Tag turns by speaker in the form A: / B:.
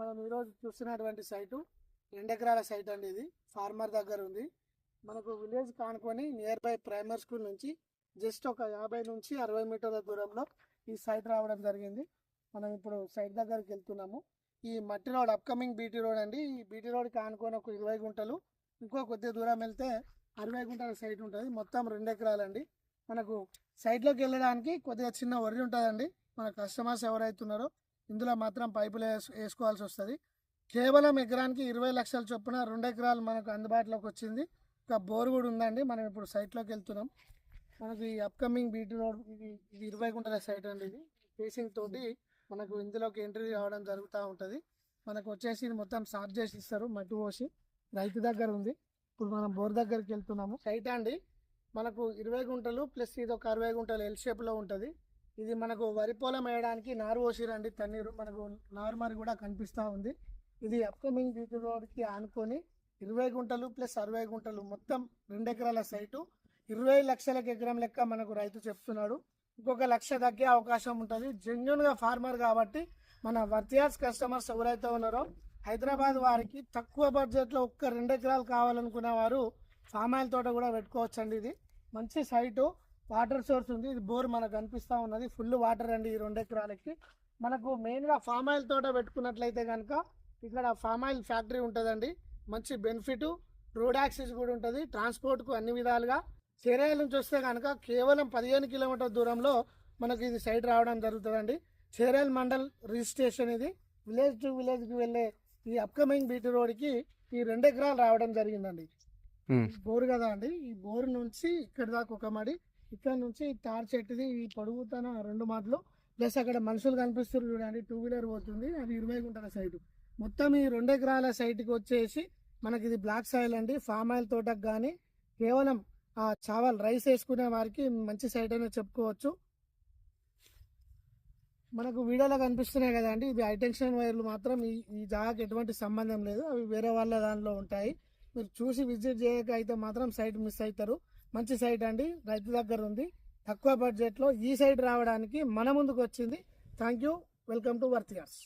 A: మనం ఈరోజు చూస్తున్నటువంటి సైటు 2 ఎకరాల సైట్ అండి. ఇది ఫార్మర్ దగ్గర ఉంది. మనకు విలేజ్ కానుకొని నియర్ బై ప్రైమరీ స్కూల్ నుంచి జస్ట్ ఒక 50 నుంచి 60 మీటర్ల దూరంలో ఈ సైట్ రావడం జరిగింది. మనం ఇప్పుడు సైట్ దగ్గరికి వెళ్తున్నాము. ఈ మట్టి రోడ్ అప్కమింగ్ బీటీ రోడ్ అండి. ఈ బీటీ రోడ్ కానుకొని ఒక 20 గుంటలు, ఇంకో కొద్ది దూరం వెళ్తే 60 గుంటల సైట్ ఉంటుంది. మొత్తం 2 ఎకరాలండి. మనకు సైట్లోకి వెళ్ళడానికి కొద్దిగా చిన్న ఒర్రి ఉంటుందండి. మన కస్టమర్స్ ఎవరైతున్నారో ఇందులో మాత్రం పైపులు వేసుకోవాల్సి వస్తుంది. కేవలం ఎకరానికి 20 లక్షల చొప్పున 2 ఎకరాలు మనకు అందుబాటులోకి వచ్చింది. ఒక బోర్ కూడా ఉందండి. మనం ఇప్పుడు సైట్లోకి వెళ్తున్నాం. మనకు ఈ అప్కమింగ్ బీటీ రోడ్ ఇది 20 గుంటల సైట్ అండి. ఇది ఫేసింగ్ తోటి మనకు ఇందులోకి ఎంట్రీ రావడం జరుగుతూ ఉంటుంది. మనకు వచ్చేసి ఇది మొత్తం సాఫ్ చేసి ఇస్తారు, మట్టి పోసి. రైతు దగ్గర ఉంది. ఇప్పుడు మనం బోర్ దగ్గరికి వెళ్తున్నాము. సైట్ అండి మనకు 20 గుంటలు ప్లస్ ఇది ఒక 60 గుంటలు ఎల్ షేప్లో ఉంటుంది. ఇది మనకు వరి పొలం వేయడానికి నారు పోసిరండి. తన్నీరు మనకు నార్మల్ కూడా కనిపిస్తూ ఉంది. ఇది అప్కమింగ్ బీటీ రోడ్కి ఆనుకొని 20 గుంటలు ప్లస్ 60 గుంటలు మొత్తం 2 ఎకరాల సైటు 20 లక్షలకు ఎకరం లెక్క మనకు రైతు చెప్తున్నాడు. ఇంకొక 1 లక్ష తగ్గే అవకాశం ఉంటుంది. జెన్యున్గా ఫార్మర్ కాబట్టి మన వర్తియాస్ కస్టమర్స్ ఎవరైతే ఉన్నారో హైదరాబాద్ వారికి తక్కువ బడ్జెట్లో ఒక్క 2 ఎకరాలు కావాలనుకునే వారు ఫామ్ ఆయిల్ తోట కూడా పెట్టుకోవచ్చండి. ఇది మంచి సైటు, వాటర్ సోర్స్ ఉంది. ఇది బోర్ మనకు కనిపిస్తూ ఉన్నది. ఫుల్ వాటర్ అండి ఈ 2 ఎకరాలకి. మనకు మెయిన్గా ఫామ్ ఆయిల్ తోట పెట్టుకున్నట్లయితే కనుక ఇక్కడ ఫామ్ ఆయిల్ ఫ్యాక్టరీ ఉంటుందండి. మంచి బెనిఫిట్, రోడ్ యాక్సెస్ కూడా ఉంటుంది, ట్రాన్స్పోర్ట్కు అన్ని విధాలుగా. చేరేల నుంచి వస్తే కనుక కేవలం 15 కిలోమీటర్ దూరంలో మనకి ఇది సైట్ రావడం జరుగుతుందండి. చేరేల్ మండల్ రిజిస్ట్రేషన్. ఇది విలేజ్ టు విలేజ్కి వెళ్ళే ఈ అప్కమింగ్ బీటీ రోడ్కి ఈ 2 ఎకరాలు రావడం జరిగిందండి. బోర్ కదా అండి. ఈ బోర్ నుంచి ఇక్కడి దాకా ఒక మడి, ఇక్కడ నుంచి తార్ చెట్టుది ఈ పొడుగుతాన 2 మాటలు ప్లస్ అక్కడ మనుషులు కనిపిస్తారు చూడండి, 2 వీలర్ పోతుంది. అది 20 గుంటల సైటు. మొత్తం ఈ 2 ఎకరాల సైట్కి వచ్చేసి మనకి ఇది బ్లాక్ సాయిల్ అండి. ఫామ్ ఆయిల్ తోటకు కానీ కేవలం చావల్ రైస్ వేసుకునే వారికి మంచి సైట్ అనే చెప్పుకోవచ్చు. మనకు వీడియోలో కనిపిస్తున్నాయి కదండి, ఇవి హైటెన్షన్ వైర్లు మాత్రం ఈ జాగాకి ఎటువంటి సంబంధం లేదు. అవి వేరే వాళ్ళ దానిలో ఉంటాయి. మీరు చూసి విజిట్ చేయక అయితే మాత్రం సైట్ మిస్ అవుతారు. మంచి సైట్ అండి, రైతు దగ్గర ఉంది. తక్కువ బడ్జెట్లో ఈ సైట్ రావడానికి మన ముందుకు వచ్చింది. Thank you. Welcome to వర్తియాస్.